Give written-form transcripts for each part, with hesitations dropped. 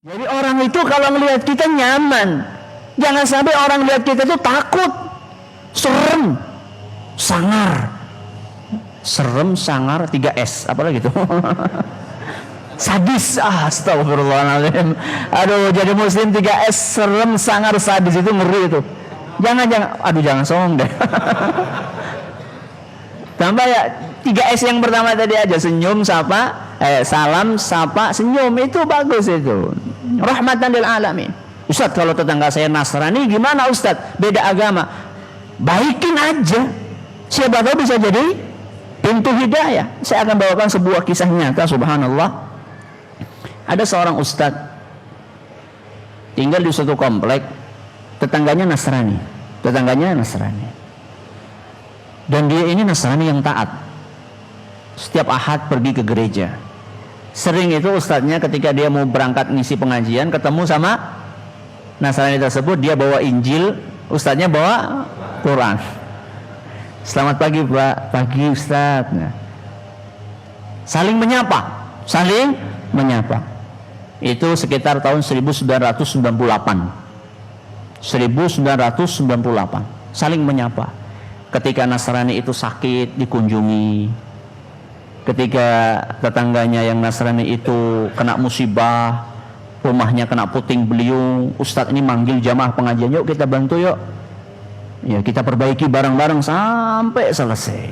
Jadi orang itu kalau melihat kita nyaman. Jangan sampai orang lihat kita itu takut, serem, sangar. Serem, sangar, 3S, apalagi gitu. Sadis, astagfirullahaladzim. Aduh, jadi muslim 3S, serem, sangar, sadis, itu ngeri itu. Jangan sombong deh. Tambah ya 3S yang pertama tadi aja, senyum, sapa, salam, sapa, senyum, itu bagus itu. Rahmatan lil alamin. Ustaz, kalau tetangga saya Nasrani gimana Ustaz? Beda agama. Baikin aja. Siapa tahu bisa jadi pintu hidayah. Saya akan bawakan sebuah kisah nyata, subhanallah. Ada seorang ustaz tinggal di suatu komplek, tetangganya Nasrani. Dan dia ini Nasrani yang taat. Setiap Ahad pergi ke gereja. Sering itu ustadznya ketika dia mau berangkat ngisi pengajian, ketemu sama Nasrani tersebut, dia bawa Injil, ustadznya bawa Quran. Selamat pagi Pak, pagi Ustaz. Nah, saling menyapa. Itu sekitar tahun 1998. Saling menyapa. Ketika Nasrani itu sakit, dikunjungi. Ketika tetangganya yang Nasrani itu kena musibah, rumahnya kena puting beliung, Ustadz ini manggil jamaah pengajian, yuk kita bantu yuk. Ya, kita perbaiki bareng-bareng sampai selesai.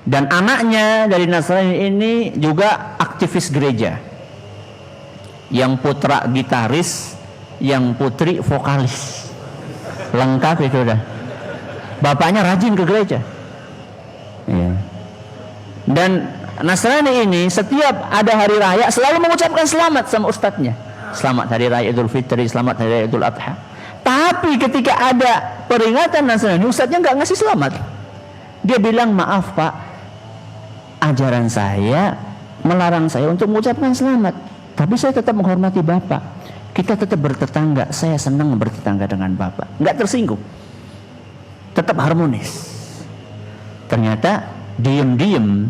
Dan anaknya dari Nasrani ini juga aktivis gereja. Yang putra gitaris, yang putri vokalis. Lengkap itu dah. Bapaknya rajin ke gereja. Ya. Dan Nasrani ini setiap ada hari raya selalu mengucapkan selamat sama ustadznya. Selamat hari raya Idul Fitri, selamat hari raya Idul Adha. Tapi ketika ada peringatan Nasrani, ustadznya nggak ngasih selamat. Dia bilang, maaf Pak, ajaran saya melarang saya untuk mengucapkan selamat. Tapi saya tetap menghormati Bapak. Kita tetap bertetangga. Saya senang bertetangga dengan Bapak. Nggak tersinggung. Tetap harmonis. Ternyata diem-diem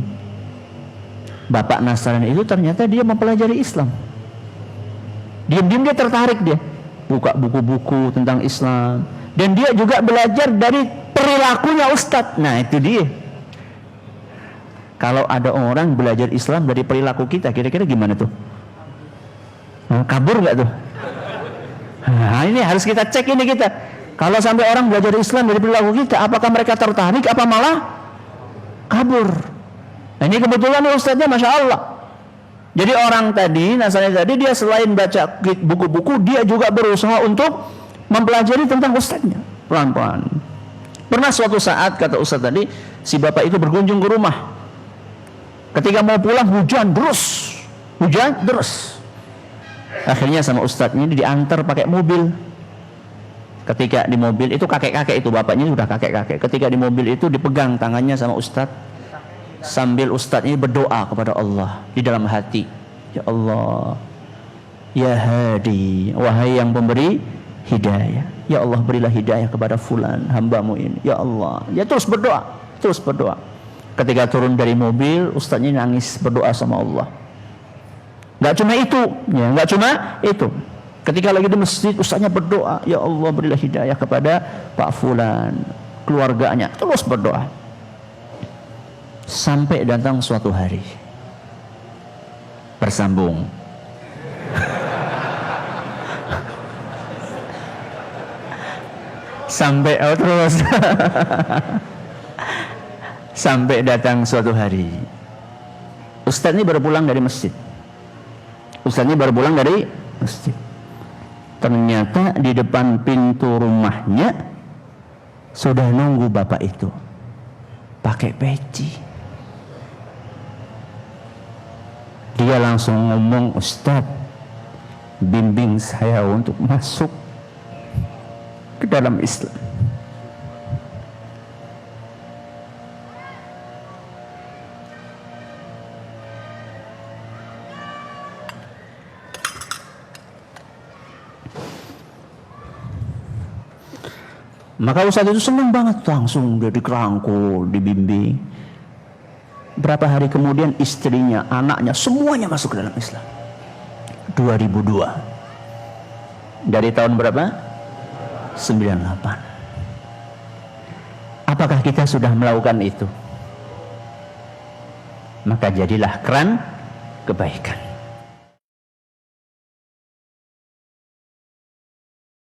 Bapak Nasrani itu ternyata dia mempelajari Islam. Diam-diam dia tertarik, dia buka buku-buku tentang Islam, dan dia juga belajar dari perilakunya Ustadz. Nah itu dia. Kalau ada orang belajar Islam dari perilaku kita, kira-kira gimana tuh? Kabur nggak tuh? Nah ini harus kita cek ini kita. Kalau sampai orang belajar Islam dari perilaku kita, apakah mereka tertarik apa malah kabur? Nah, ini kebetulan ustadznya Masya Allah. Jadi orang tadi, Nasrani tadi, dia selain baca buku-buku, dia juga berusaha untuk mempelajari tentang ustadznya. Pelan-pelan. Pernah suatu saat, kata ustadz tadi, si bapak itu berkunjung ke rumah. Ketika mau pulang, hujan deras. Akhirnya sama ustadznya diantar pakai mobil. Ketika di mobil, itu kakek-kakek itu, bapaknya sudah kakek-kakek. Ketika di mobil itu dipegang tangannya sama ustadz. Sambil ustadz ini berdoa kepada Allah di dalam hati, ya Allah, ya Hadi, wahai yang pemberi hidayah, ya Allah berilah hidayah kepada fulan hambamu ini, ya Allah. Ya terus berdoa. Ketika turun dari mobil, ustadz ini nangis berdoa sama Allah. Gak cuma itu. Ketika lagi di masjid, ustadznya berdoa, ya Allah berilah hidayah kepada Pak Fulan, keluarganya, terus berdoa. Sampai datang suatu hari, bersambung. Terus. Sampai datang suatu hari, ustadz ini baru pulang dari masjid. Ternyata di depan pintu rumahnya sudah nunggu bapak itu pakai peci. Dia langsung ngomong, Ustadz, bimbing saya untuk masuk ke dalam Islam. Maka ustadz itu senang banget, langsung dia dikerangkul, dibimbing. Berapa hari kemudian istrinya, anaknya, semuanya masuk ke dalam Islam. 2002. Dari tahun berapa? 98. Apakah kita sudah melakukan itu? Maka jadilah keran kebaikan.